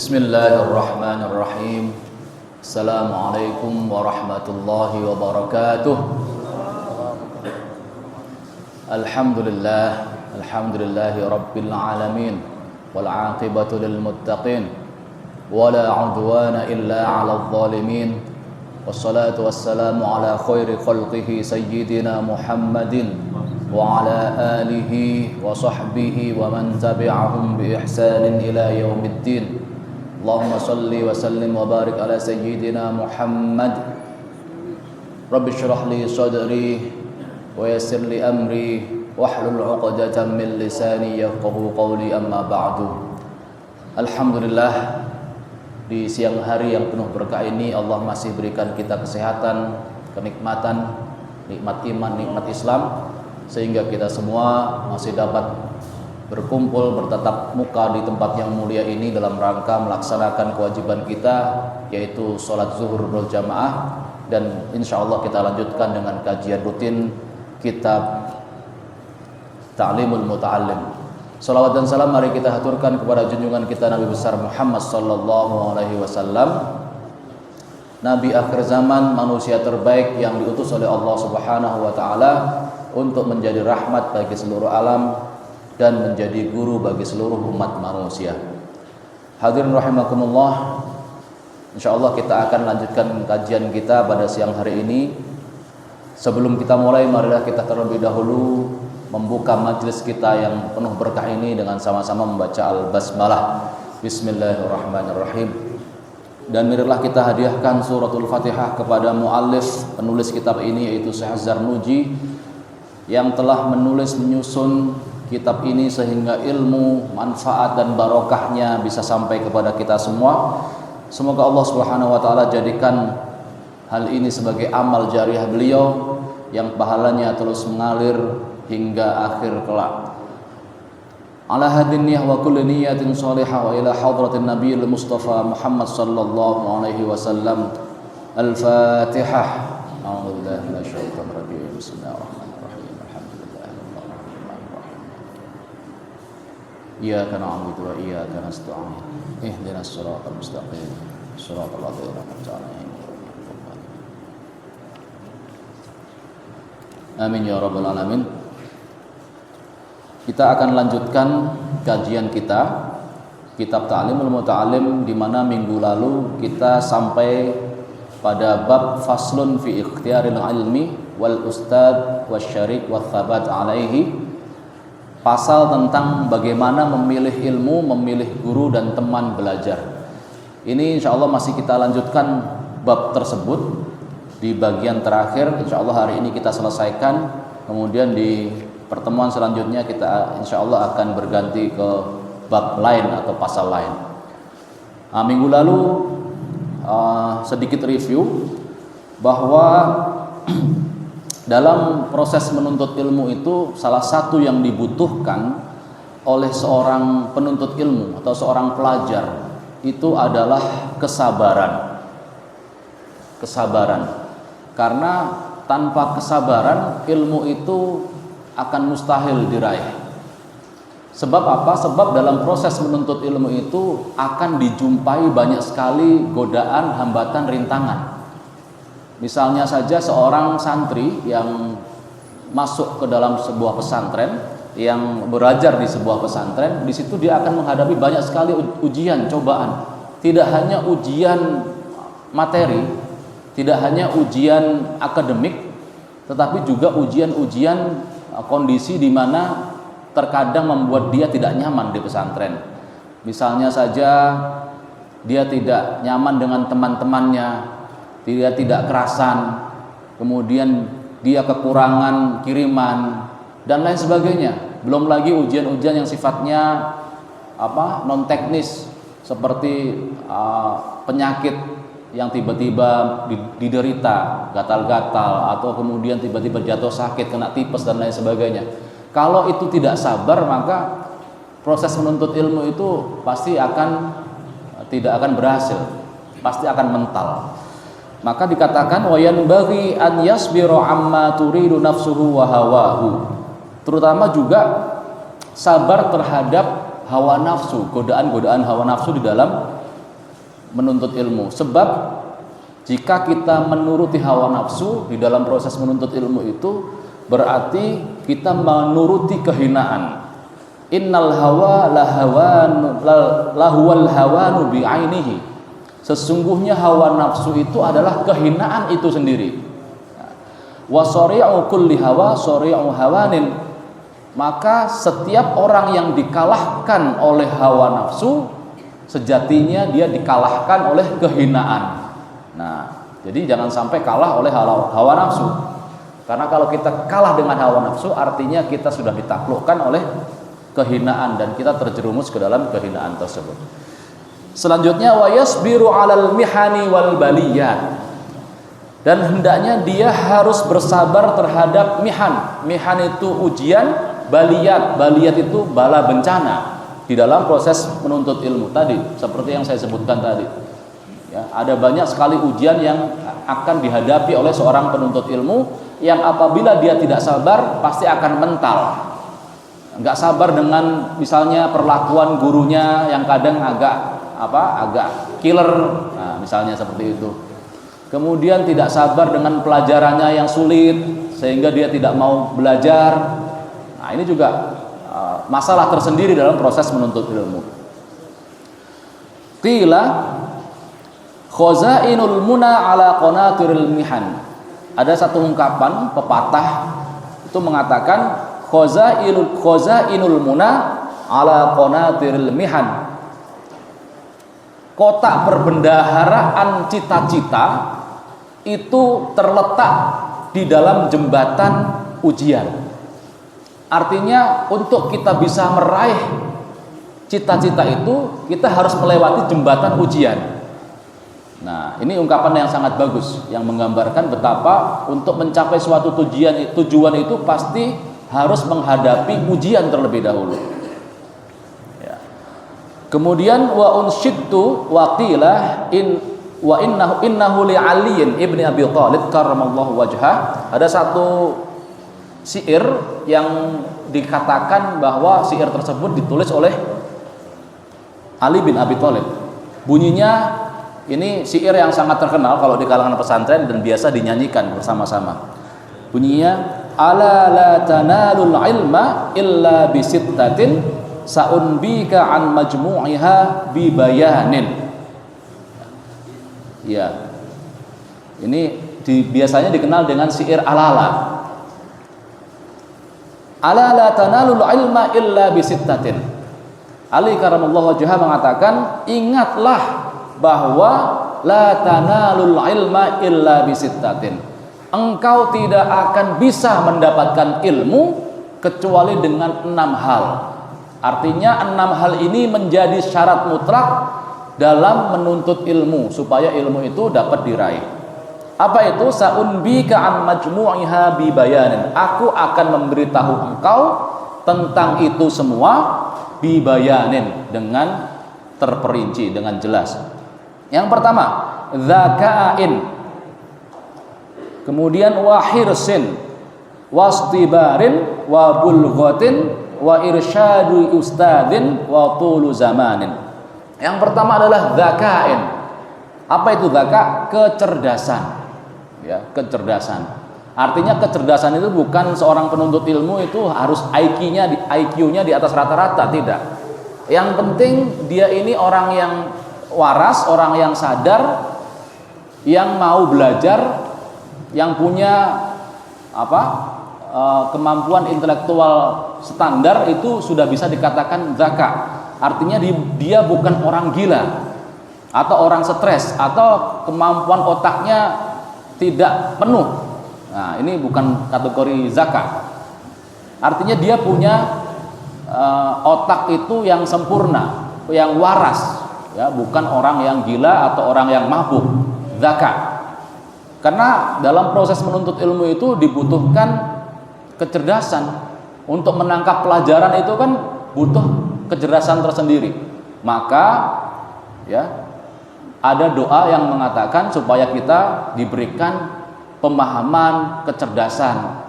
Bismillahirrahmanirrahim. Assalamualaikum warahmatullahi wabarakatuh. Alhamdulillahi rabbil alamin. Wal aqibatu lil muttaqin. Wala udwana illa 'alal zalimin. Wassalatu wassalamu ala khairi khalqihi sayyidina Muhammadin wa ala alihi wa sahbihi wa man tabi'ahum bi ihsanin ila yaumiddin. Allahumma salli wa sallim wa barik ala sayyidina Muhammad. Rabbi shrah li sadri wa yassir li amri wahlul 'uqdatam min lisani yafqahu qawli, amma ba'du. Alhamdulillah, di siang hari yang penuh berkah ini Allah masih berikan kita kesehatan, kenikmatan, nikmat iman, nikmat Islam, sehingga kita semua masih dapat berkumpul, bertatap muka di tempat yang mulia ini dalam rangka melaksanakan kewajiban kita, yaitu sholat zuhur berjamaah. Dan insya Allah kita lanjutkan dengan kajian rutin kitab Ta'limul Muta'allim. Salawat dan salam mari kita haturkan kepada junjungan kita Nabi besar Muhammad sallallahu alaihi wasallam, Nabi akhir zaman, manusia terbaik yang diutus oleh Allah Subhanahu wa taala untuk menjadi rahmat bagi seluruh alam dan menjadi guru bagi seluruh umat manusia. Hadirin rahimakumullah, insyaallah kita akan lanjutkan kajian kita pada siang hari ini. Sebelum kita mulai, marilah kita terlebih dahulu membuka majelis kita yang penuh berkah ini dengan sama-sama membaca al-basmalah. Bismillahirrahmanirrahim. Dan marilah kita hadiahkan suratul Fatihah kepada muallif penulis kitab ini, yaitu Syekh Zarnuji, yang telah menyusun kitab ini sehingga ilmu, manfaat dan barokahnya bisa sampai kepada kita semua. Semoga Allah Subhanahu wa taala jadikan hal ini sebagai amal jariah beliau yang pahalanya terus mengalir hingga akhir kelak. Ala hadin niyah wa kulli niyatin salihah wa ila hadratin nabiyil mustafa Muhammad sallallahu alaihi wasallam. Al-Fatihah. A'udzubillahi minasyaitonir rajim. Bismillahirrahmanirrahim. Iyyaka na'budu wa iyyaka nasta'in. Ihdinas siratal mustaqim. Shiratal ladzina an'amta 'alaihim. Amin ya rabbal alamin. Kita akan lanjutkan kajian kita kitab Ta'limul Muta'allim, di mana minggu lalu kita sampai pada bab faslun fi ikhtiyaril ilmi wal ustad wasyarik wa thabat alaihi. Pasal tentang bagaimana memilih ilmu, memilih guru dan teman belajar. Ini insya Allah masih kita lanjutkan bab tersebut di bagian terakhir. Insya Allah hari ini kita selesaikan. Kemudian di pertemuan selanjutnya kita insya Allah akan berganti ke bab lain atau pasal lain. Minggu lalu sedikit review bahwa dalam proses menuntut ilmu itu salah satu yang dibutuhkan oleh seorang penuntut ilmu atau seorang pelajar itu adalah kesabaran. Kesabaran. Karena tanpa kesabaran ilmu itu akan mustahil diraih. Sebab apa? Sebab dalam proses menuntut ilmu itu akan dijumpai banyak sekali godaan, hambatan, rintangan. Misalnya saja seorang santri yang masuk ke dalam sebuah pesantren, yang belajar di sebuah pesantren, di situ dia akan menghadapi banyak sekali ujian, cobaan. Tidak hanya ujian materi, tidak hanya ujian akademik, tetapi juga ujian-ujian kondisi di mana terkadang membuat dia tidak nyaman di pesantren. Misalnya saja dia tidak nyaman dengan teman-temannya, dia tidak kerasan, kemudian dia kekurangan kiriman dan lain sebagainya. Belum lagi ujian-ujian yang sifatnya non teknis, seperti penyakit yang tiba-tiba diderita, gatal-gatal, atau kemudian tiba-tiba jatuh sakit, kena tipes dan lain sebagainya. Kalau itu tidak sabar, maka proses menuntut ilmu itu pasti tidak akan berhasil, pasti akan mental. Maka dikatakan wa yanbaghi an yasbiru amma turidu nafsuhu wa hawahu. Terutama juga sabar terhadap hawa nafsu, godaan-godaan hawa nafsu di dalam menuntut ilmu. Sebab jika kita menuruti hawa nafsu di dalam proses menuntut ilmu itu, berarti kita menuruti kehinaan. Innal hawa lahuwal hawanu bi'ainihi. Sesungguhnya hawa nafsu itu adalah kehinaan itu sendiri. Wa sari'u kulli hawa sari'u hawanin. Maka setiap orang yang dikalahkan oleh hawa nafsu, sejatinya dia dikalahkan oleh kehinaan. Nah, jadi jangan sampai kalah oleh hawa nafsu. Karena kalau kita kalah dengan hawa nafsu, artinya kita sudah ditaklukkan oleh kehinaan dan kita terjerumus ke dalam kehinaan tersebut. Selanjutnya, wa yasbiru 'alal mihani wal baliyat. Dan hendaknya dia harus bersabar terhadap mihan. Mihan itu ujian, baliyat. Baliyat itu bala bencana di dalam proses menuntut ilmu tadi, seperti yang saya sebutkan tadi. Ya, ada banyak sekali ujian yang akan dihadapi oleh seorang penuntut ilmu, yang apabila dia tidak sabar pasti akan mental. Enggak sabar dengan misalnya perlakuan gurunya yang kadang agak killer, nah, misalnya seperti itu. Kemudian tidak sabar dengan pelajarannya yang sulit sehingga dia tidak mau belajar. Nah, ini juga masalah tersendiri dalam proses menuntut ilmu. Qila khazainul muna ala qanatiril mihan. Ada satu ungkapan pepatah itu mengatakan khazainul muna ala qanatiril mihan. Kotak perbendaharaan cita-cita itu terletak di dalam jembatan ujian. Artinya untuk kita bisa meraih cita-cita itu, kita harus melewati jembatan ujian. Nah, ini ungkapan yang sangat bagus yang menggambarkan betapa untuk mencapai suatu tujuan itu pasti harus menghadapi ujian terlebih dahulu. Ya. Kemudian wa unsyidtu wa qila innahu li Aliin ibni Abi Thalib karramallahu wajhah. Ada satu syair yang dikatakan bahwa syair tersebut ditulis oleh Ali bin Abi Thalib. Bunyinya, ini syair yang sangat terkenal kalau di kalangan pesantren dan biasa dinyanyikan bersama-sama. Bunyinya, ala la tanalul ilma illa bisittatin sa'unbika an majmu'iha bi bayanin. Ya, ini biasanya dikenal dengan syair alala. Ala la tanalul ilma illa bisittatin. Ali karramallahu wajhah mengatakan, ingatlah bahwa la tanalul ilma illa bisittatin. Engkau tidak akan bisa mendapatkan ilmu kecuali dengan 6 hal. Artinya 6 hal ini menjadi syarat mutlak dalam menuntut ilmu supaya ilmu itu dapat diraih. Apa itu? Sa'unbika an majmu'iha bi bayanin. Aku akan memberitahu engkau tentang itu semua bi bayanin, dengan terperinci, dengan jelas. Yang pertama, dzaka'in. Kemudian wahirsin, wastibarin, wa bulghatin, wa irsyadu ustadin, wa tulu zamanin. Yang pertama adalah dzaka'in. Apa itu dzaka? Kecerdasan. Ya, kecerdasan. Artinya kecerdasan itu bukan seorang penuntut ilmu itu harus IQ-nya di atas rata-rata, tidak. Yang penting dia ini orang yang waras, orang yang sadar, yang mau belajar, yang punya kemampuan intelektual standar, itu sudah bisa dikatakan dzaka. Artinya dia bukan orang gila atau orang stres atau kemampuan otaknya tidak penuh. Nah, ini bukan kategori zakat. Artinya dia punya otak itu yang sempurna, yang waras, ya, bukan orang yang gila atau orang yang mabuk. Zakat. Karena dalam proses menuntut ilmu itu dibutuhkan kecerdasan. Untuk menangkap pelajaran itu kan butuh kecerdasan tersendiri. Maka ya, ada doa yang mengatakan supaya kita diberikan pemahaman, kecerdasan.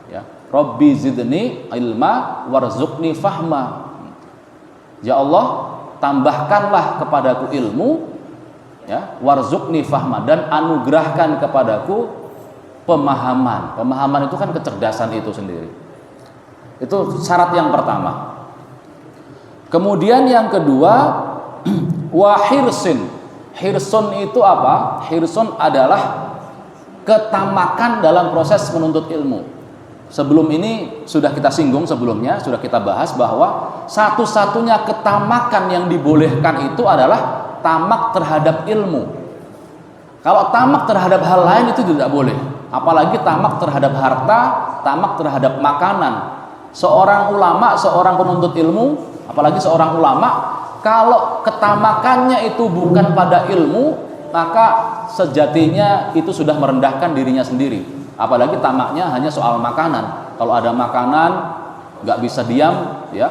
Ya, Rabbi zidni ilma warzuqni fahma. Ya Allah, tambahkanlah kepadaku ilmu ya, warzuqni fahma, dan anugerahkan kepadaku pemahaman. Pemahaman itu kan kecerdasan itu sendiri. Itu syarat yang pertama. Kemudian yang kedua, wa hirsin. Hirsun itu apa? Hirsun adalah ketamakan dalam proses menuntut ilmu. Sebelum ini sudah kita singgung sebelumnya, sudah kita bahas bahwa satu-satunya ketamakan yang dibolehkan itu adalah tamak terhadap ilmu. Kalau tamak terhadap hal lain itu tidak boleh. Apalagi tamak terhadap harta, tamak terhadap makanan. Seorang ulama, seorang penuntut ilmu, apalagi seorang ulama, kalau ketamakannya itu bukan pada ilmu, maka sejatinya itu sudah merendahkan dirinya sendiri. Apalagi tamaknya hanya soal makanan. Kalau ada makanan nggak bisa diam, ya,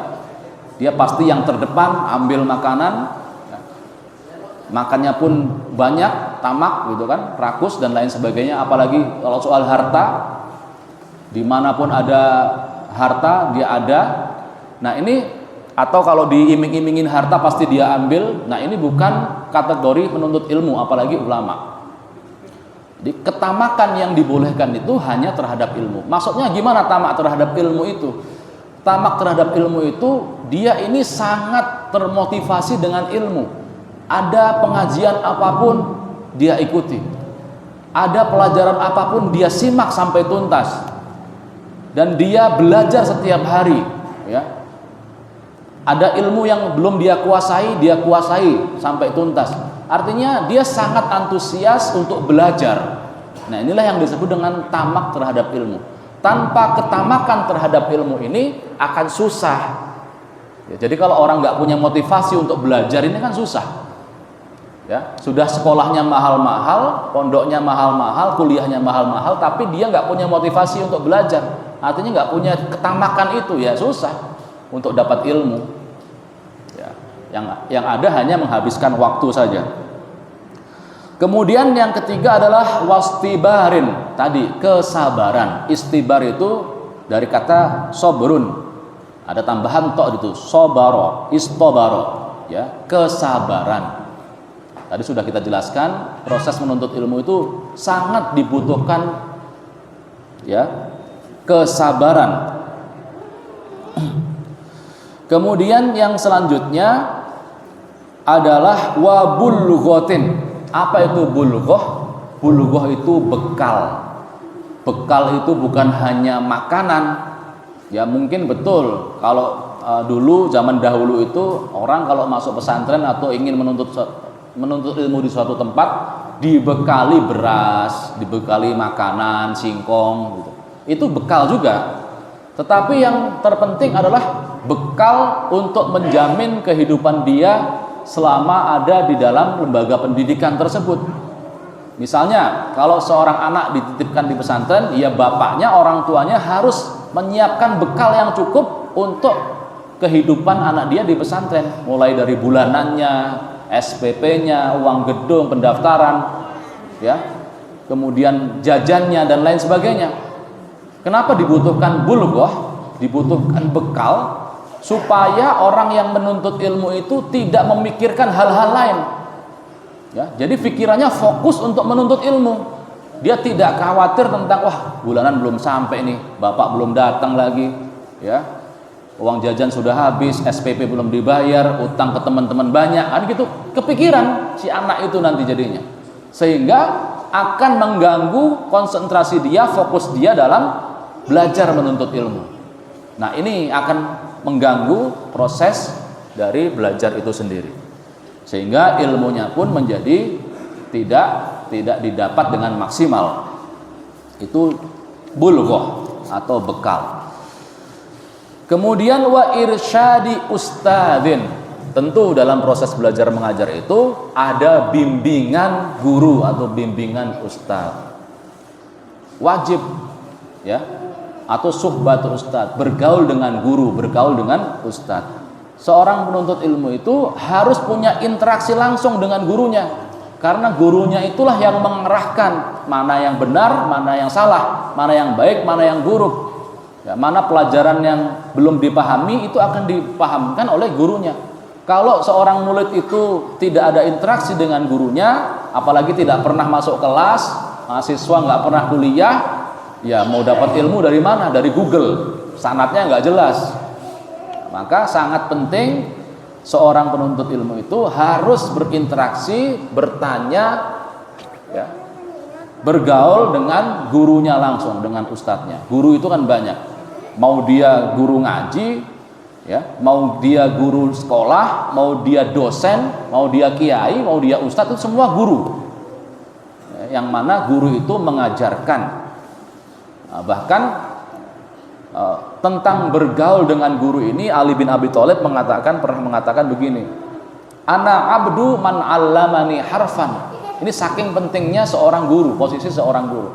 dia pasti yang terdepan ambil makanan, ya. Makannya pun banyak, tamak gitu kan, rakus dan lain sebagainya. Apalagi kalau soal harta, dimanapun ada harta dia ada. Nah ini, atau kalau diiming-imingin harta pasti dia ambil. Nah ini bukan kategori penuntut ilmu, apalagi ulama. Jadi ketamakan yang dibolehkan itu hanya terhadap ilmu. Maksudnya gimana tamak terhadap ilmu itu? Tamak terhadap ilmu itu dia ini sangat termotivasi dengan ilmu. Ada pengajian apapun dia ikuti. Ada pelajaran apapun dia simak sampai tuntas. Dan dia belajar setiap hari, ya. Ada ilmu yang belum dia kuasai sampai tuntas. Artinya dia sangat antusias untuk belajar. Nah inilah yang disebut dengan tamak terhadap ilmu. Tanpa ketamakan terhadap ilmu ini akan susah. Ya, jadi kalau orang nggak punya motivasi untuk belajar ini kan susah. Ya, sudah sekolahnya mahal-mahal, pondoknya mahal-mahal, kuliahnya mahal-mahal, tapi dia nggak punya motivasi untuk belajar. Artinya nggak punya ketamakan itu, ya susah untuk dapat ilmu. Ya, yang ada hanya menghabiskan waktu saja. Kemudian yang ketiga adalah wastibarin, tadi kesabaran. Istibar itu dari kata sobrun, ada tambahan tok itu, sobaro, istobaro, ya, kesabaran. Tadi sudah kita jelaskan, proses menuntut ilmu itu sangat dibutuhkan, ya, kesabaran. Kemudian yang selanjutnya adalah wabulughotin. Apa itu bulughoh? Bulughoh itu bekal. Bekal itu bukan hanya makanan. Ya mungkin betul kalau dulu zaman dahulu itu orang kalau masuk pesantren atau ingin menuntut ilmu di suatu tempat dibekali beras, dibekali makanan, singkong gitu. Itu bekal juga. Tetapi yang terpenting adalah bekal untuk menjamin kehidupan dia selama ada di dalam lembaga pendidikan tersebut. Misalnya kalau seorang anak dititipkan di pesantren, ya bapaknya, orang tuanya harus menyiapkan bekal yang cukup untuk kehidupan anak dia di pesantren, mulai dari bulanannya, SPP-nya, uang gedung, pendaftaran, ya, kemudian jajannya dan lain sebagainya. Kenapa dibutuhkan bulughoh? Dibutuhkan bekal supaya orang yang menuntut ilmu itu tidak memikirkan hal-hal lain. Ya, jadi pikirannya fokus untuk menuntut ilmu. Dia tidak khawatir tentang wah bulanan belum sampai nih, bapak belum datang lagi, ya. Uang jajan sudah habis, SPP belum dibayar, utang ke teman-teman banyak, kan gitu. Kepikiran si anak itu nanti jadinya. Sehingga akan mengganggu konsentrasi dia, fokus dia dalam belajar menuntut ilmu. Nah, ini akan mengganggu proses dari belajar itu sendiri, sehingga ilmunya pun menjadi tidak didapat dengan maksimal. Itu bulughoh atau bekal. Kemudian wa irsyadi ustadzin. Tentu dalam proses belajar mengajar itu ada bimbingan guru atau bimbingan ustadz. Wajib, ya, atau suhbatul ustadz, bergaul dengan guru, bergaul dengan ustadz. Seorang penuntut ilmu itu harus punya interaksi langsung dengan gurunya, karena gurunya itulah yang mengarahkan mana yang benar, mana yang salah, mana yang baik, mana yang buruk, ya, mana pelajaran yang belum dipahami itu akan dipahamkan oleh gurunya. Kalau seorang murid itu tidak ada interaksi dengan gurunya, apalagi tidak pernah masuk kelas, mahasiswa nggak pernah kuliah, ya mau dapat ilmu dari mana? Dari Google, sanadnya nggak jelas. Maka sangat penting seorang penuntut ilmu itu harus berinteraksi, bertanya, ya, bergaul dengan gurunya langsung, dengan ustadznya. Guru itu kan banyak, mau dia guru ngaji, ya, mau dia guru sekolah, mau dia dosen, mau dia kiai, mau dia ustadz, itu semua guru. Ya, yang mana guru itu mengajarkan. Nah, bahkan tentang bergaul dengan guru ini, Ali bin Abi Thalib pernah mengatakan begini, ana abdu man 'allamani harfan. Ini saking pentingnya seorang guru, posisi seorang guru.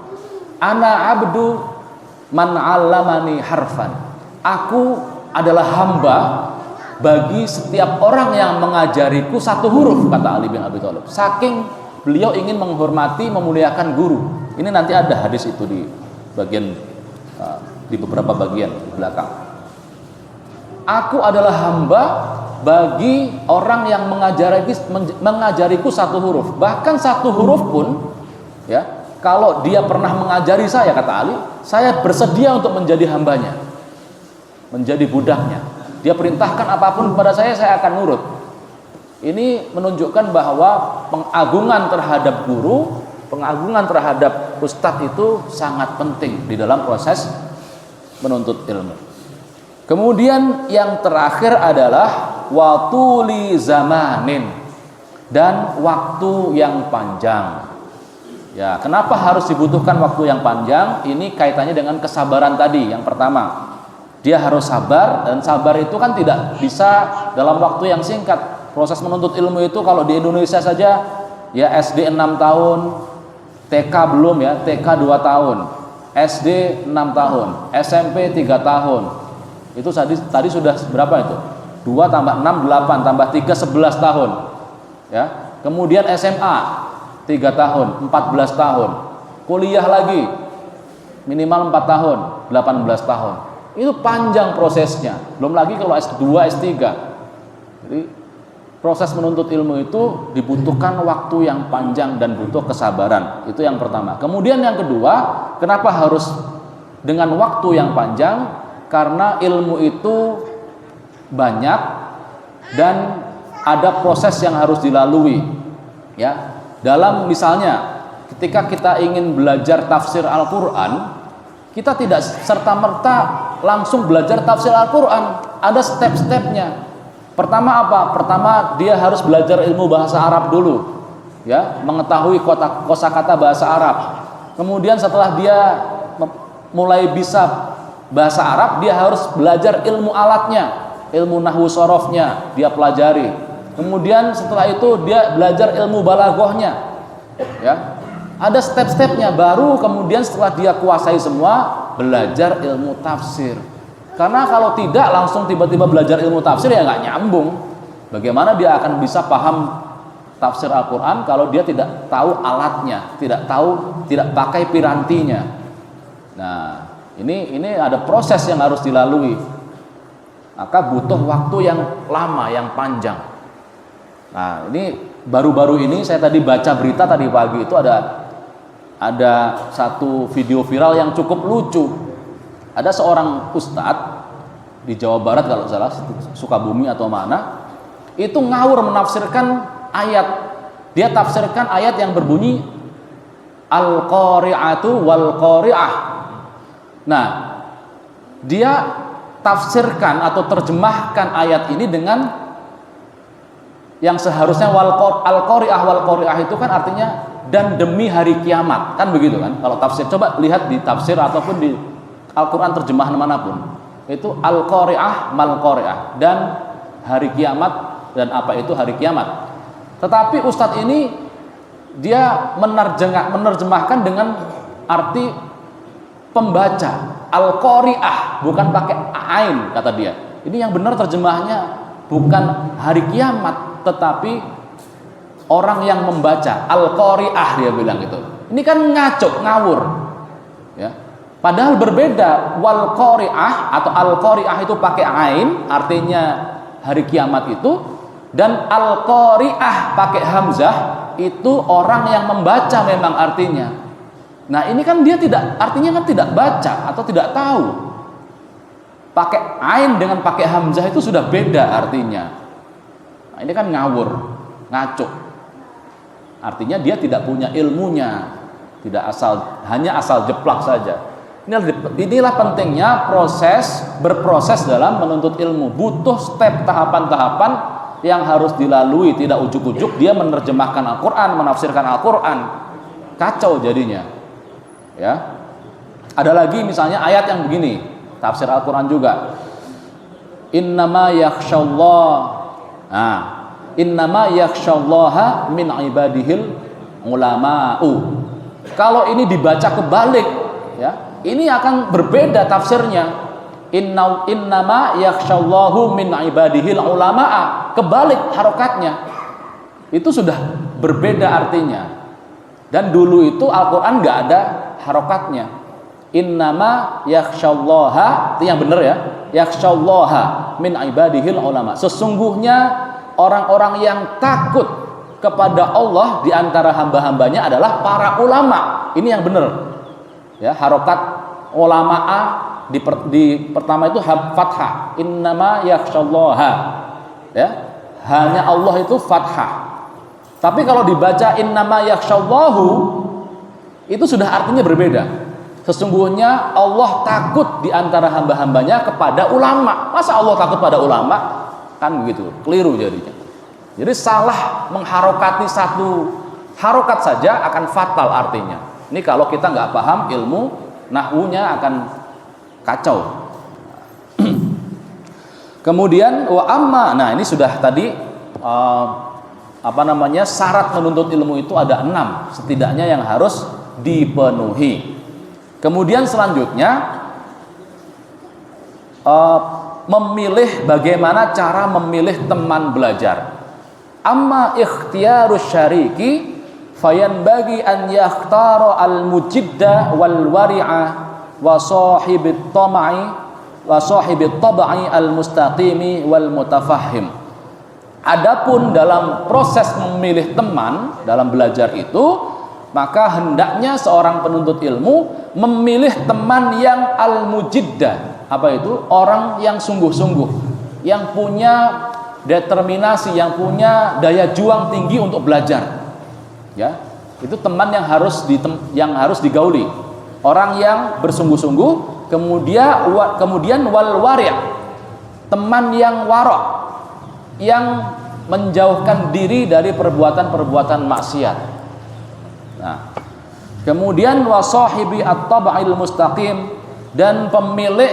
Ana abdu man 'allamani harfan. Aku adalah hamba bagi setiap orang yang mengajariku satu huruf, kata Ali bin Abi Thalib. Saking beliau ingin menghormati, memuliakan guru. Ini nanti ada hadis itu di bagian di beberapa bagian di belakang. Aku adalah hamba bagi orang yang mengajariku satu huruf. Bahkan satu huruf pun, ya, kalau dia pernah mengajari saya, kata Ali, saya bersedia untuk menjadi hambanya, menjadi budaknya. Dia perintahkan apapun kepada saya akan nurut. Ini menunjukkan bahwa pengagungan terhadap guru, pengagungan terhadap ustadz itu sangat penting di dalam proses menuntut ilmu. Kemudian yang terakhir adalah watuli zamanin, dan waktu yang panjang. Ya, kenapa harus dibutuhkan waktu yang panjang? Ini kaitannya dengan kesabaran tadi. Yang pertama, dia harus sabar, dan sabar itu kan tidak bisa dalam waktu yang singkat. Proses menuntut ilmu itu kalau di Indonesia saja, ya SD 6 tahun, TK belum, ya, TK 2 tahun, SD 6 tahun, SMP 3 tahun. Itu tadi sudah berapa itu? 2 tambah 6, 8, tambah 3, 11 tahun. Ya. Kemudian SMA 3 tahun, 14 tahun. Kuliah lagi minimal 4 tahun, 18 tahun. Itu panjang prosesnya. Belum lagi kalau S2, S3. Jadi proses menuntut ilmu itu dibutuhkan waktu yang panjang dan butuh kesabaran. Itu yang pertama. Kemudian yang kedua, kenapa harus dengan waktu yang panjang? Karena ilmu itu banyak dan ada proses yang harus dilalui. Ya, dalam misalnya ketika kita ingin belajar tafsir Al-Quran, kita tidak serta-merta langsung belajar tafsir Al-Quran. Ada step-stepnya. Pertama apa? Pertama dia harus belajar ilmu bahasa Arab dulu, ya, mengetahui kosakata bahasa Arab. Kemudian setelah dia mulai bisa bahasa Arab, dia harus belajar ilmu alatnya, ilmu nahwu sorofnya dia pelajari. Kemudian setelah itu dia belajar ilmu balaghahnya, ya. Ada step-stepnya. Baru kemudian setelah dia kuasai semua, belajar ilmu tafsir. Karena kalau tidak langsung tiba-tiba belajar ilmu tafsir, ya nggak nyambung. Bagaimana dia akan bisa paham tafsir Al-Quran kalau dia tidak tahu alatnya, tidak pakai pirantinya. Nah, ini ada proses yang harus dilalui. Maka butuh waktu yang lama, yang panjang. Nah, ini baru-baru ini saya tadi baca berita tadi pagi itu ada satu video viral yang cukup lucu. Ada seorang ustadz di Jawa Barat kalau salah, Sukabumi atau mana, itu ngawur menafsirkan ayat. Dia tafsirkan ayat yang berbunyi Al-Qari'atu wal-Qari'ah. Nah, dia tafsirkan atau terjemahkan ayat ini dengan yang seharusnya Al-Qari'ah wal-Qari'ah itu kan artinya dan demi hari kiamat, kan begitu kan? Kalau tafsir, coba lihat di tafsir ataupun di Al-Quran terjemahan manapun, itu Al-Qari'ah mal-Qari'ah, dan hari kiamat, dan apa itu hari kiamat. Tetapi ustadz ini dia menerjemahkan dengan arti pembaca, Al-Qari'ah, bukan pakai ain, kata dia. Ini yang benar terjemahnya bukan hari kiamat, tetapi orang yang membaca, Al-Qari'ah, dia bilang gitu. Ini kan ngaco, ngawur, ya. Padahal berbeda. Wal Qari'ah atau Al Qari'ah itu pakai ain, artinya hari kiamat itu. Dan al-qari'ah pakai hamzah itu orang yang membaca memang artinya. Nah, ini kan dia tidak, artinya kan tidak baca atau tidak tahu. Pakai ain dengan pakai hamzah itu sudah beda artinya. Nah, ini kan ngawur, ngaco. Artinya dia tidak punya ilmunya, tidak hanya asal jeplak saja. Inilah pentingnya berproses dalam menuntut ilmu. Butuh step tahapan-tahapan yang harus dilalui, tidak ujuk-ujuk dia menerjemahkan Al-Quran, menafsirkan Al-Quran, kacau jadinya. Ya, ada lagi misalnya ayat yang begini, tafsir Al-Quran juga. Innama yakhshallaha min ibadihil ulama'u. Kalau ini dibaca kebalik, ya, ini akan berbeda tafsirnya. Innama yakhshallahu min ibadihil ulama'a. Kebalik harokatnya. Itu sudah berbeda artinya. Dan dulu itu Al-Quran nggak ada harokatnya. Innama yakhshallaha, itu yang benar ya. Yakhshallaha min ibadihil ulama. Sesungguhnya orang-orang yang takut kepada Allah di antara hamba-hambanya adalah para ulama. Ini yang benar. Ya, harokat ulama'a di pertama itu fathah. Innama yakhshallaha. Ya, hanya Allah itu fathah. Tapi kalau dibaca innama yakhshallahu, itu sudah artinya berbeda. Sesungguhnya Allah takut di antara hamba-hambanya kepada ulama. Masa Allah takut pada ulama? Kan begitu, keliru jadinya. Jadi salah mengharokati satu harokat saja akan fatal artinya. Ini kalau kita nggak paham ilmu nahwunya akan kacau. Kemudian wa amma, nah ini sudah tadi syarat menuntut ilmu itu ada 6 setidaknya yang harus dipenuhi. Kemudian selanjutnya memilih, bagaimana cara memilih teman belajar. Amma ikhtiyarus syariki fayanbaghi an yakhtara al-mujidda wal wari'a wa sahibit tab'i al-mustaqimi wal mutafahhim. Adapun dalam proses memilih teman dalam belajar itu, maka hendaknya seorang penuntut ilmu memilih teman yang al-mujidda. Apa itu? Orang yang sungguh-sungguh, yang punya determinasi, yang punya daya juang tinggi untuk belajar. Ya, itu teman yang harus digauli. Orang yang bersungguh-sungguh, kemudian wal wari', teman yang warok, yang menjauhkan diri dari perbuatan-perbuatan maksiat. Nah, kemudian wasahibi at-tab'il mustaqim, dan pemilik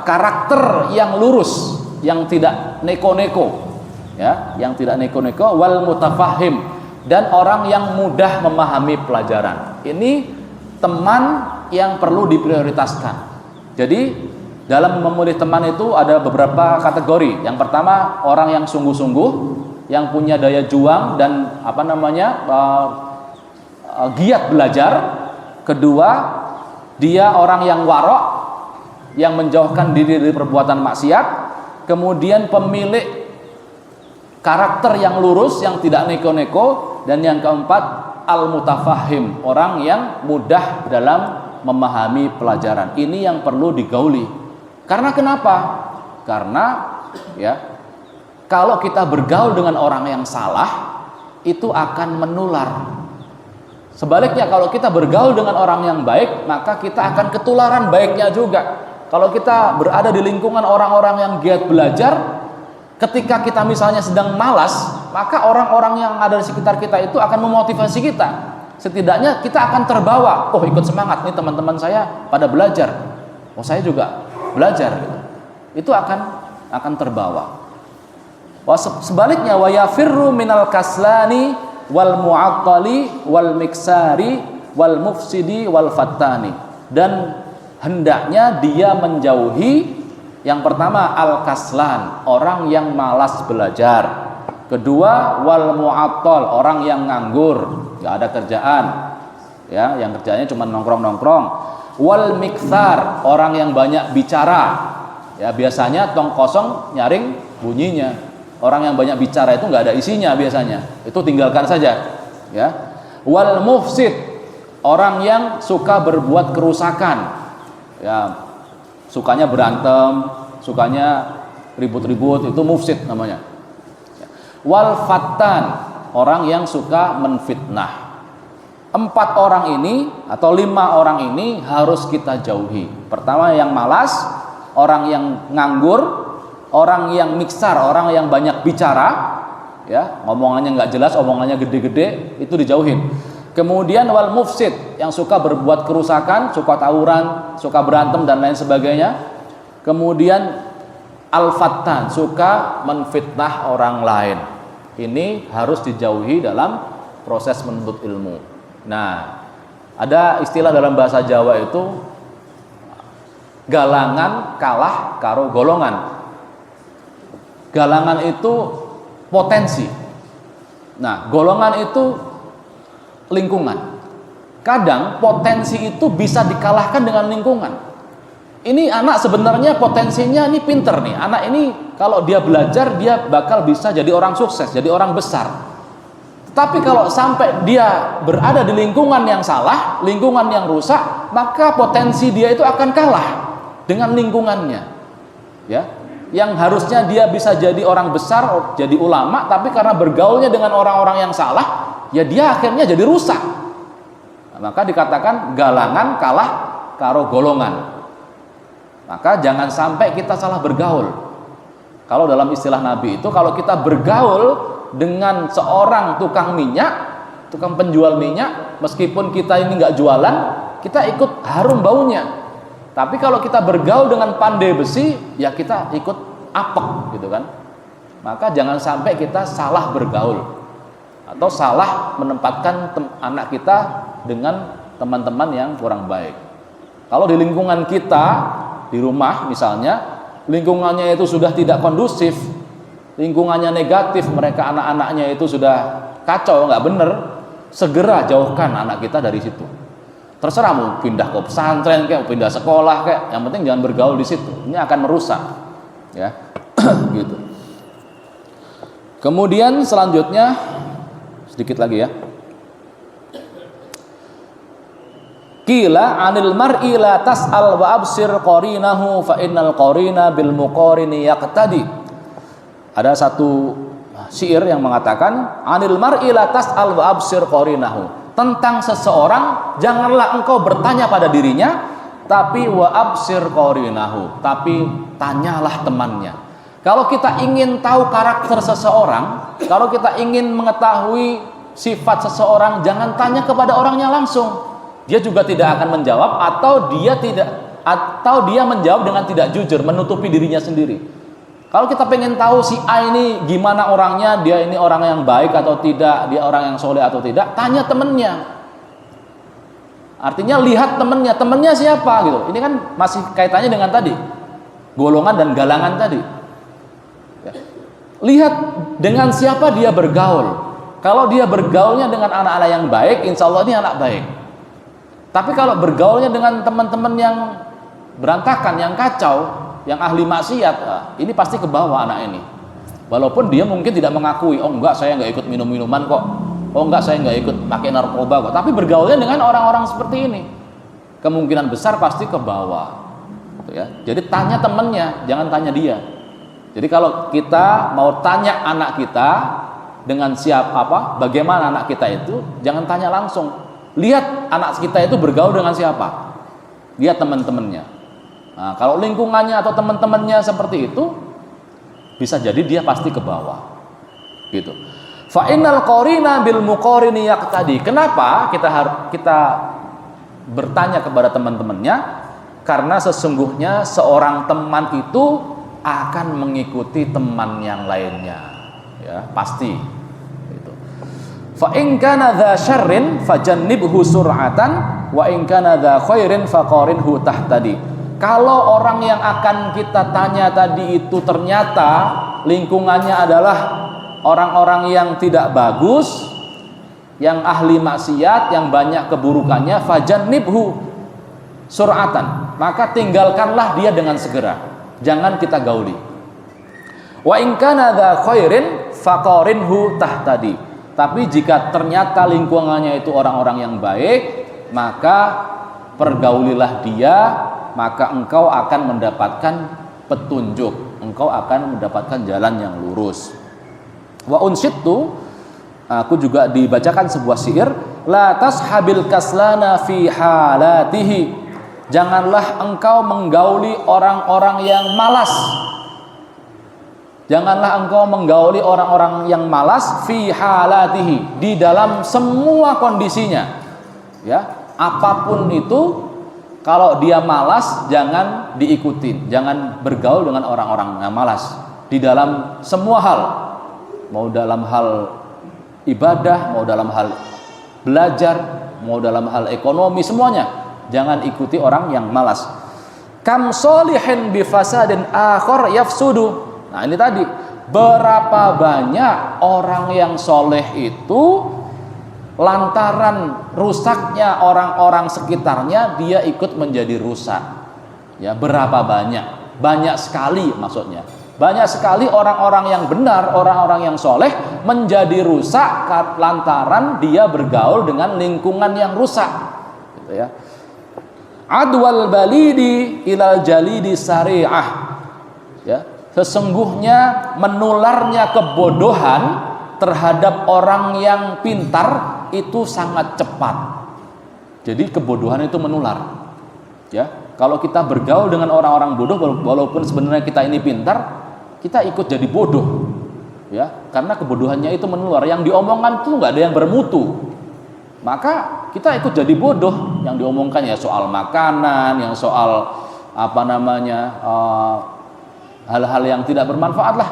karakter yang lurus, yang tidak neko-neko, ya, yang tidak neko-neko, wal mutafahhim, dan orang yang mudah memahami pelajaran. Ini teman yang perlu diprioritaskan. Jadi dalam memilih teman itu ada beberapa kategori. Yang pertama, orang yang sungguh-sungguh, yang punya daya juang dan giat belajar. Kedua, dia orang yang warok, yang menjauhkan diri dari perbuatan maksiat. Kemudian pemilik karakter yang lurus, yang tidak neko-neko. Dan yang keempat, al-mutafahhim, orang yang mudah dalam memahami pelajaran. Ini yang perlu digauli. Karena kenapa? Karena ya, kalau kita bergaul dengan orang yang salah, itu akan menular. Sebaliknya, kalau kita bergaul dengan orang yang baik, maka kita akan ketularan baiknya juga. Kalau kita berada di lingkungan orang-orang yang giat belajar, ketika kita misalnya sedang malas, maka orang-orang yang ada di sekitar kita itu akan memotivasi kita. Setidaknya kita akan terbawa, oh ikut semangat nih, teman-teman saya pada belajar, oh saya juga belajar gitu. Itu akan terbawa. Sebaliknya, wa yafirru minal kaslani wal mu'attali wal miksari wal mufsidi wal fattani. Dan hendaknya dia menjauhi, yang pertama al-kaslan, orang yang malas belajar. Kedua, wal mu'attal, orang yang nganggur, gak ada kerjaan, ya, yang kerjanya cuma nongkrong-nongkrong. Wal miksar, orang yang banyak bicara, ya, biasanya tong kosong nyaring bunyinya. Orang yang banyak bicara itu nggak ada isinya biasanya. Itu tinggalkan saja. Ya. Wal mufsid, orang yang suka berbuat kerusakan. Ya, sukanya berantem, sukanya ribut-ribut, itu mufsid namanya. Wal fattan, orang yang suka menfitnah. 4 orang ini atau 5 orang ini harus kita jauhi. Pertama yang malas, orang yang nganggur, orang yang miksar, orang yang banyak bicara, ya, omongannya nggak jelas, omongannya gede-gede, itu dijauhin. Kemudian wal mufsid, yang suka berbuat kerusakan, suka tawuran, suka berantem dan lain sebagainya. Kemudian al fattan, suka menfitnah orang lain. Ini harus dijauhi dalam proses menuntut ilmu. Nah, ada istilah dalam bahasa Jawa itu galangan kalah karo golongan. Galangan itu potensi. Nah, golongan itu lingkungan. Kadang potensi itu bisa dikalahkan dengan lingkungan. Ini anak sebenarnya potensinya ini pinter nih. Anak ini kalau dia belajar dia bakal bisa jadi orang sukses, jadi orang besar. Tapi kalau sampai dia berada di lingkungan yang salah, lingkungan yang rusak, maka potensi dia itu akan kalah dengan lingkungannya. Ya, yang harusnya dia bisa jadi orang besar, jadi ulama, tapi karena bergaulnya dengan orang-orang yang salah, ya dia akhirnya jadi rusak. Nah, maka dikatakan galangan kalah karo golongan. Maka jangan sampai kita salah bergaul. Kalau dalam istilah Nabi itu, kalau kita bergaul dengan seorang tukang minyak, tukang penjual minyak, meskipun kita ini nggak jualan, kita ikut harum baunya. Tapi kalau kita bergaul dengan pandai besi, ya kita ikut apek gitu kan. Maka jangan sampai kita salah bergaul atau salah menempatkan anak kita dengan teman-teman yang kurang baik. Kalau di lingkungan kita, di rumah misalnya, lingkungannya itu sudah tidak kondusif, lingkungannya negatif, mereka anak-anaknya itu sudah kacau, nggak bener, segera jauhkan anak kita dari situ. Terserah mau pindah ke pesantren kayak, mau pindah sekolah kayak, yang penting jangan bergaul di situ. Ini akan merusak, ya, gitu. Kemudian selanjutnya sedikit lagi ya. Qila 'anil mar'i la tas'al wa absir qarinahu fa innal qarina bil muqarini yaqtadi. Ada satu syair yang mengatakan anil mar'i la tas'al wa absir qarinahu. Tentang seseorang janganlah engkau bertanya pada dirinya, tapi wa absir qarinahu, tapi tanyalah temannya. Kalau kita ingin tahu karakter seseorang, kalau kita ingin mengetahui sifat seseorang, jangan tanya kepada orangnya langsung. Dia juga tidak akan menjawab, atau dia menjawab dengan tidak jujur, menutupi dirinya sendiri. Kalau kita pengen tahu si A ini gimana orangnya, dia ini orang yang baik atau tidak, dia orang yang soleh atau tidak, tanya temennya. Artinya lihat temennya siapa gitu. Ini kan masih kaitannya dengan tadi, golongan dan galangan tadi. Ya. Lihat dengan siapa dia bergaul. Kalau dia bergaulnya dengan anak-anak yang baik, insya Allah ini anak baik. Tapi kalau bergaulnya dengan teman-teman yang berantakan, yang kacau, yang ahli maksiat, ini pasti ke bawah anak ini. Walaupun dia mungkin tidak mengakui, oh enggak saya enggak ikut minum-minuman kok, oh enggak saya enggak ikut pakai narkoba kok, tapi bergaulnya dengan orang-orang seperti ini, kemungkinan besar pasti ke bawah. Gitu ya. Jadi tanya temannya, jangan tanya dia. Jadi kalau kita mau tanya anak kita dengan bagaimana anak kita itu, jangan tanya langsung. Lihat anak kita itu bergaul dengan siapa, lihat teman-temannya. Nah, kalau lingkungannya atau teman-temannya seperti itu, bisa jadi dia pasti ke bawah. Gitu. Fa innal qarina bil muqarini yaqtadi. Kenapa kita bertanya kepada teman-temannya? Karena sesungguhnya seorang teman itu akan mengikuti teman yang lainnya. Ya, pasti. Gitu. Fa in kana dza syarrin fajannibhu sur'atan wa in kana dza khairin faqarinhu tahtadi. Kalau orang yang akan kita tanya tadi itu ternyata lingkungannya adalah orang-orang yang tidak bagus, yang ahli maksiat, yang banyak keburukannya, fajannibhu sur'atan, maka tinggalkanlah dia dengan segera, jangan kita gauli. Wa in kana dza khairin faqarinhu tahtadi. Tapi jika ternyata lingkungannya itu orang-orang yang baik, maka pergaulilah dia, maka engkau akan mendapatkan petunjuk, engkau akan mendapatkan jalan yang lurus. Wa unsyidtu, aku juga dibacakan sebuah syair, la tashabil kaslana fi halatihi. Janganlah engkau menggauli orang-orang yang malas. Janganlah engkau menggauli orang-orang yang malas fi halatihi, di dalam semua kondisinya. Ya, apapun itu, kalau dia malas jangan diikutin, jangan bergaul dengan orang-orang yang malas di dalam semua hal. Mau dalam hal ibadah, mau dalam hal belajar, mau dalam hal ekonomi, semuanya jangan ikuti orang yang malas. Kam solihin bi fasadin akhar yafsudu. Nah, ini tadi, berapa banyak orang yang soleh itu lantaran rusaknya orang-orang sekitarnya dia ikut menjadi rusak. Ya, berapa banyak? Banyak sekali maksudnya. Banyak sekali orang-orang yang benar, orang-orang yang soleh menjadi rusak lantaran dia bergaul dengan lingkungan yang rusak. Gitu ya. Adwal balidi ilal jalidi sari'ah. Ya. Sesungguhnya menularnya kebodohan terhadap orang yang pintar itu sangat cepat. Jadi kebodohan itu menular. Ya, kalau kita bergaul dengan orang-orang bodoh, walaupun sebenarnya kita ini pintar, kita ikut jadi bodoh. Ya, karena kebodohannya itu menular. Yang diomongkan tuh nggak ada yang bermutu. Maka kita ikut jadi bodoh. Yang diomongkan ya soal makanan, yang soal hal-hal yang tidak bermanfaat lah,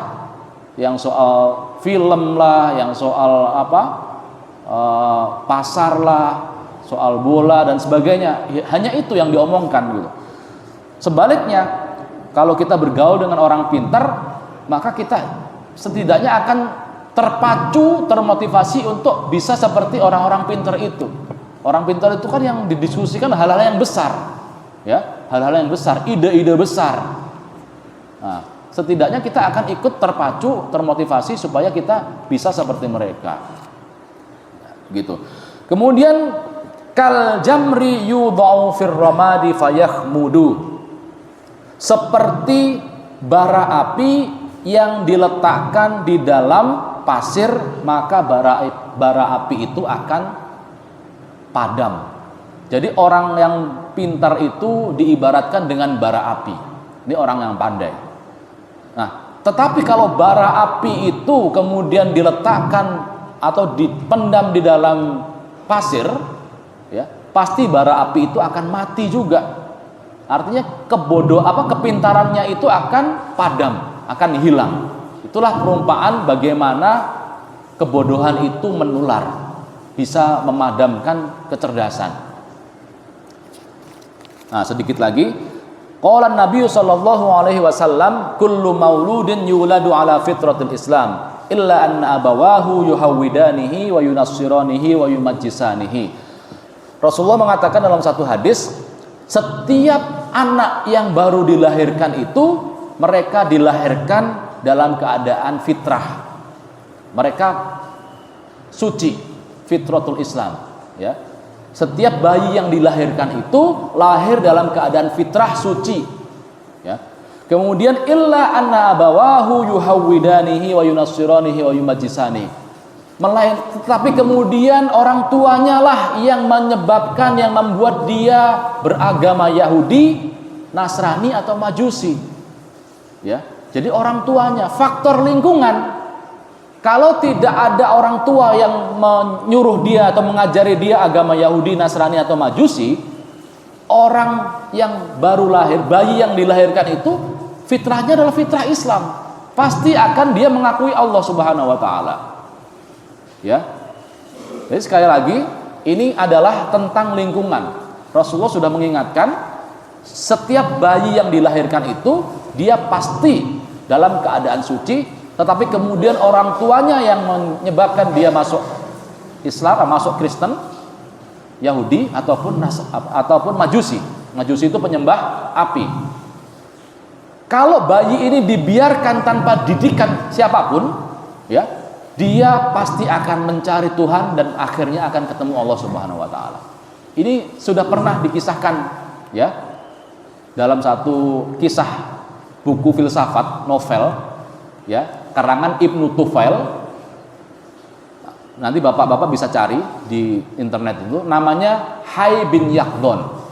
yang soal film lah, yang soal pasar lah, soal bola dan sebagainya. Hanya itu yang diomongkan gitu. Sebaliknya, kalau kita bergaul dengan orang pintar, maka kita setidaknya akan terpacu, termotivasi untuk bisa seperti orang-orang pintar itu. Orang pintar itu kan yang didiskusikan hal-hal yang besar, ya, hal-hal yang besar, ide-ide besar. Nah, setidaknya kita akan ikut terpacu, termotivasi supaya kita bisa seperti mereka. Gitu. Kemudian kal jamri yudha'u fir ramadi fayakhmudu. Seperti bara api yang diletakkan di dalam pasir, maka bara api itu akan padam. Jadi orang yang pintar itu diibaratkan dengan bara api. Ini orang yang pandai. Nah, tetapi kalau bara api itu kemudian diletakkan atau dipendam di dalam pasir, ya, pasti bara api itu akan mati juga. Artinya kepintarannya itu akan padam, akan hilang. Itulah perumpamaan bagaimana kebodohan itu menular, bisa memadamkan kecerdasan. Nah, sedikit lagi. Qala Nabi sallallahu alaihi wasallam, kullu mauludin yuladu ala fitratil Islam illa anna abawahu yuhawwidanihi wa yunassiranihi wa yumajjisanihi. Rasulullah mengatakan dalam satu hadis, setiap anak yang baru dilahirkan itu mereka dilahirkan dalam keadaan fitrah. Mereka suci, fitratul Islam, ya. Setiap bayi yang dilahirkan itu lahir dalam keadaan fitrah suci. Ya. Kemudian illa anna abawahu yuhawwidanihi wa yunassiranihi wa yumajjisani. Tetapi kemudian orang tuanya lah yang menyebabkan, yang membuat dia beragama Yahudi, Nasrani atau Majusi. Ya. Jadi orang tuanya, faktor lingkungan. Kalau tidak ada orang tua yang menyuruh dia atau mengajari dia agama Yahudi, Nasrani atau Majusi, orang yang baru lahir, bayi yang dilahirkan itu fitrahnya adalah fitrah Islam. Pasti akan dia mengakui Allah Subhanahu wa taala. Ya. Jadi sekali lagi, ini adalah tentang lingkungan. Rasulullah sudah mengingatkan, setiap bayi yang dilahirkan itu dia pasti dalam keadaan suci. Tetapi kemudian orang tuanya yang menyebabkan dia masuk Islam, masuk Kristen, Yahudi ataupun Majusi. Majusi itu penyembah api. Kalau bayi ini dibiarkan tanpa didikan siapapun, ya, dia pasti akan mencari Tuhan dan akhirnya akan ketemu Allah Subhanahu wa taala. Ini sudah pernah dikisahkan, ya, dalam satu kisah buku filsafat novel, ya, karangan Ibnu Tufail. Nanti bapak-bapak bisa cari di internet itu, namanya Hayy bin Yaqdhan.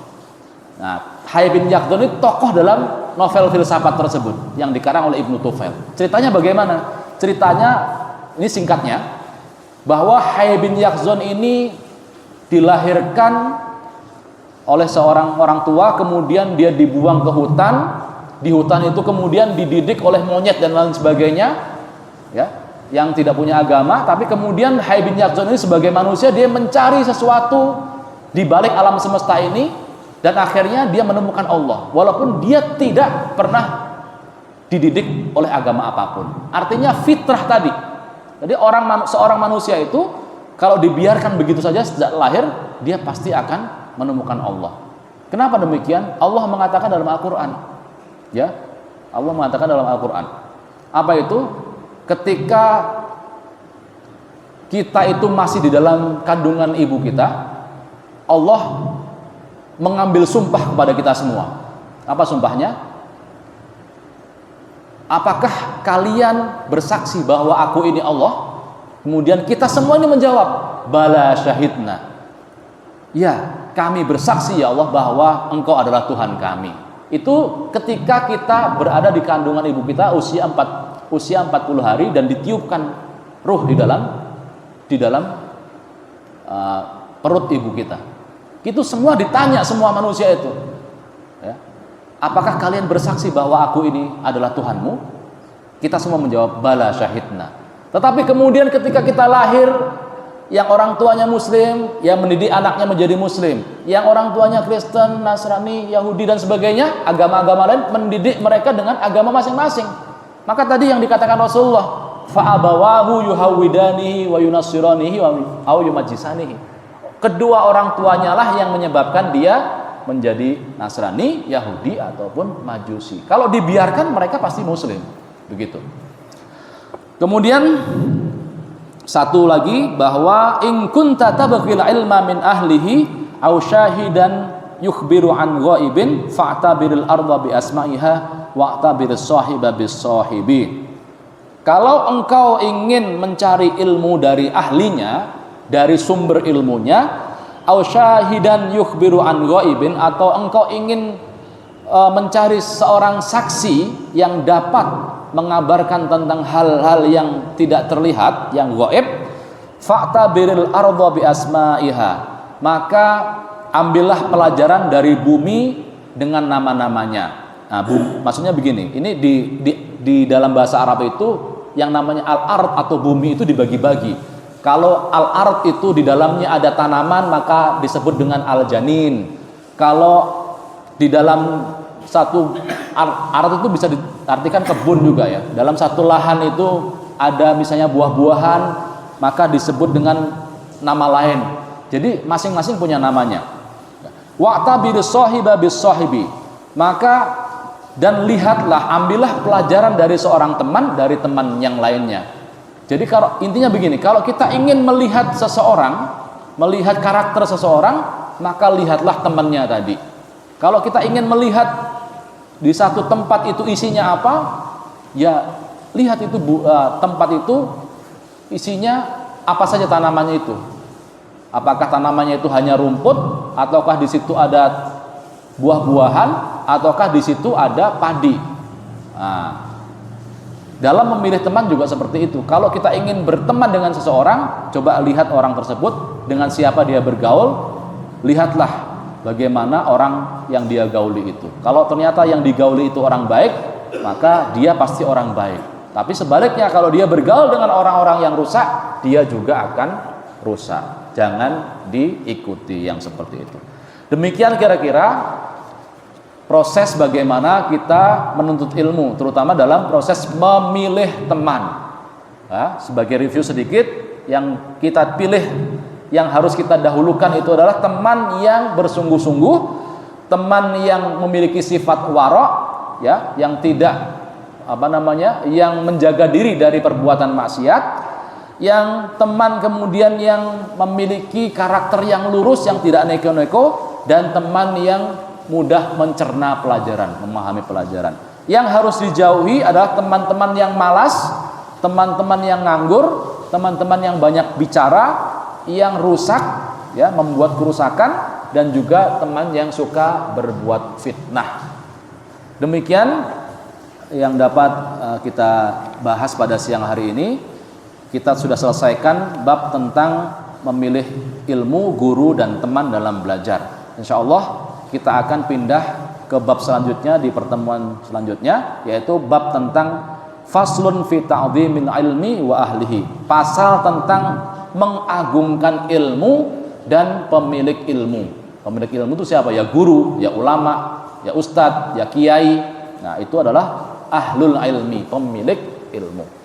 Nah, Hayy bin Yaqdhan itu tokoh dalam novel filsafat tersebut yang dikarang oleh Ibnu Tufail. Ceritanya bagaimana? Ceritanya ini singkatnya, bahwa Hayy bin Yaqdhan ini dilahirkan oleh seorang orang tua, kemudian dia dibuang ke hutan. Di hutan itu kemudian dididik oleh monyet dan lain sebagainya, ya, yang tidak punya agama. Tapi kemudian Hayy bin Yaqdhan ini sebagai manusia, dia mencari sesuatu di balik alam semesta ini, dan akhirnya dia menemukan Allah walaupun dia tidak pernah dididik oleh agama apapun. Artinya fitrah tadi. Jadi seorang manusia itu kalau dibiarkan begitu saja sejak lahir, dia pasti akan menemukan Allah. Kenapa demikian? Allah mengatakan dalam Al-Qur'an, ya, Allah mengatakan dalam Al-Qur'an, apa itu? Ketika kita itu masih di dalam kandungan ibu kita, Allah mengambil sumpah kepada kita semua. Apa sumpahnya? Apakah kalian bersaksi bahwa aku ini Allah? Kemudian kita semua ini menjawab, bala syahidna. Ya, kami bersaksi ya Allah bahwa Engkau adalah Tuhan kami. Itu ketika kita berada di kandungan ibu kita usia 40 hari dan ditiupkan ruh di dalam perut ibu kita. Itu semua ditanya semua manusia itu, ya. Apakah kalian bersaksi bahwa aku ini adalah Tuhanmu? Kita semua menjawab bala syahidna. Tetapi kemudian ketika kita lahir, yang orang tuanya Muslim, yang mendidik anaknya menjadi Muslim, yang orang tuanya Kristen, Nasrani, Yahudi dan sebagainya, agama-agama lain, mendidik mereka dengan agama masing-masing. Maka tadi yang dikatakan Rasulullah, fa'abawahu yuhawwidanihi wa yunassiranihi wa yumajjisanihi. Kedua orang tuanya lah yang menyebabkan dia menjadi Nasrani, Yahudi ataupun Majusi. Kalau dibiarkan mereka pasti Muslim, begitu. Kemudian satu lagi, bahwa in kunta tabghil ilma min ahlihi aw syahidan yukhbiru an ghaibin fa'tabiril arda bi asma'iha wa'tabiris sahiba bis sahibi. Kalau engkau ingin mencari ilmu dari ahlinya, dari sumber ilmunya, aw syahidan yukhbiru an ghaibin, atau engkau ingin mencari seorang saksi yang dapat mengabarkan tentang hal-hal yang tidak terlihat, yang gaib, fa'tabiril arda bi asma'iha, maka ambillah pelajaran dari bumi dengan nama-namanya. Nah, maksudnya begini, ini di dalam bahasa Arab itu yang namanya al-ard atau bumi itu dibagi-bagi. Kalau al-ard itu di dalamnya ada tanaman, maka disebut dengan al-janin. Kalau di dalam satu ard itu bisa diartikan kebun juga, ya. Dalam satu lahan itu ada misalnya buah-buahan, maka disebut dengan nama lain. Jadi masing-masing punya namanya. Wa'tabiris sahiba bis sahibi, maka dan lihatlah, ambillah pelajaran dari seorang teman dari teman yang lainnya. Jadi kalau intinya begini, kalau kita ingin melihat seseorang, melihat karakter seseorang, maka lihatlah temannya tadi. Kalau kita ingin melihat di satu tempat itu isinya apa, ya lihat itu tempat itu isinya apa saja tanamannya itu. Apakah tanamannya itu hanya rumput, ataukah di situ ada buah-buahan, ataukah di situ ada padi. Nah, dalam memilih teman juga seperti itu. Kalau kita ingin berteman dengan seseorang, coba lihat orang tersebut dengan siapa dia bergaul, lihatlah bagaimana orang yang dia gauli itu. Kalau ternyata yang digauli itu orang baik, maka dia pasti orang baik. Tapi sebaliknya, kalau dia bergaul dengan orang-orang yang rusak, dia juga akan rusak. Jangan diikuti yang seperti itu. Demikian kira-kira proses bagaimana kita menuntut ilmu, terutama dalam proses memilih teman. Nah, sebagai review sedikit, yang kita pilih, yang harus kita dahulukan itu adalah teman yang bersungguh-sungguh, teman yang memiliki sifat wara', ya, yang tidak yang menjaga diri dari perbuatan maksiat, yang teman kemudian yang memiliki karakter yang lurus, yang tidak neko-neko, dan teman yang mudah mencerna pelajaran, memahami pelajaran. Yang harus dijauhi adalah teman-teman yang malas, teman-teman yang nganggur, teman-teman yang banyak bicara, yang rusak, ya, membuat kerusakan, dan juga teman yang suka berbuat fitnah. Demikian yang dapat kita bahas pada siang hari ini. Kita sudah selesaikan bab tentang memilih ilmu, guru, dan teman dalam belajar. Insya Allah kita akan pindah ke bab selanjutnya di pertemuan selanjutnya, yaitu bab tentang faslun fi ta'dhimil ilmi wa ahlihi, pasal tentang mengagungkan ilmu dan pemilik ilmu. Pemilik ilmu itu siapa? Ya guru, ya ulama, ya ustadz, ya kiai. Nah, itu adalah ahlul ilmi, pemilik ilmu.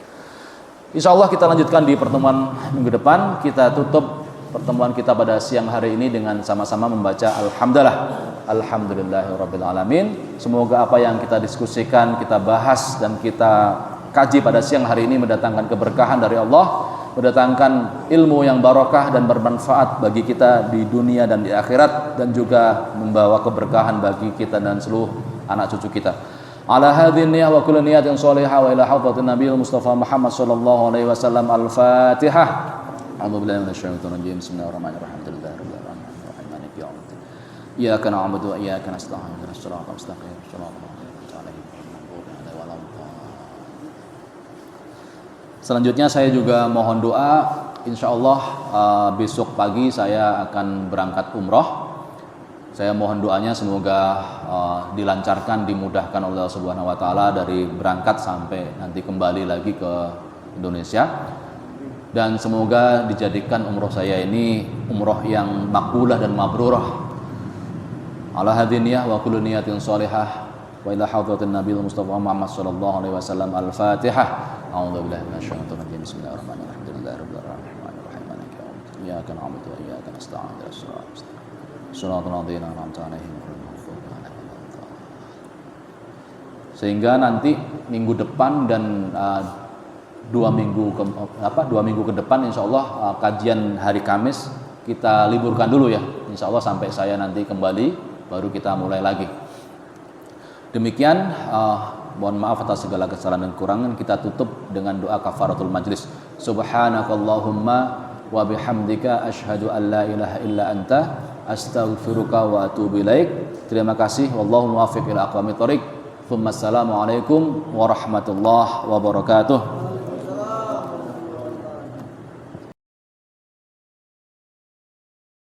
Insya Allah kita lanjutkan di pertemuan minggu depan. Kita tutup pertemuan kita pada siang hari ini dengan sama-sama membaca Alhamdulillahirabbil alamin. Semoga apa yang kita diskusikan, kita bahas, dan kita kaji pada siang hari ini mendatangkan keberkahan dari Allah, mendatangkan ilmu yang barokah dan bermanfaat bagi kita di dunia dan di akhirat, dan juga membawa keberkahan bagi kita dan seluruh anak cucu kita. Ala hadhihi niyyah wa kullu niyatin shalihah wa ila hadratin nabiyil Mustafa Muhammad sallallahu alaihi wasallam. Al-Fatihah. A'udzu billahi minasyaitonir rajim. Bismillahirrahmanirrahim. Alhamdulillahirabbil alamin. Maliki yaumiddin. Iyyaka na'budu wa iyyaka nasta'in. Ihdinas siratal mustaqim. Shiratal ladzina an'amta 'alaihim. Selanjutnya saya juga mohon doa. Insya Allah besok pagi saya akan berangkat umroh. Saya mohon doanya semoga dilancarkan, dimudahkan oleh Allah Subhanahu wa taala dari berangkat sampai nanti kembali lagi ke Indonesia. Dan semoga dijadikan umroh saya ini umroh yang makbulah dan mabrurah. Ala hadiniyah wa kullu niyatin shalihah wa ila hadratin nabiyil Mustafa Muhammad sallallahu alaihi wasallam. Al-Fatihah. A'udzu billahi minasyaitonir rajim. Bismillahirrahmanirrahim. Alhamdulillahirabbil alamin. Maliki yaumiddin. Iyyaka na'budu wa iyyaka nasta'in. Sehingga nanti minggu depan dan dua minggu ke depan insya Allah kajian hari Kamis kita liburkan dulu ya, insya Allah sampai saya nanti kembali baru kita mulai lagi. Demikian, mohon maaf atas segala kesalahan dan kekurangan. Kita tutup dengan doa kafaratul majlis. Subhanakallahumma wa bihamdika asyhadu an la ilaha illa anta astaghfiruka wa atubu ilaik. Terima kasih. Wallahu muwaffiq ila aqwamit thoriq. Assalamualaikum warahmatullahi wabarakatuh.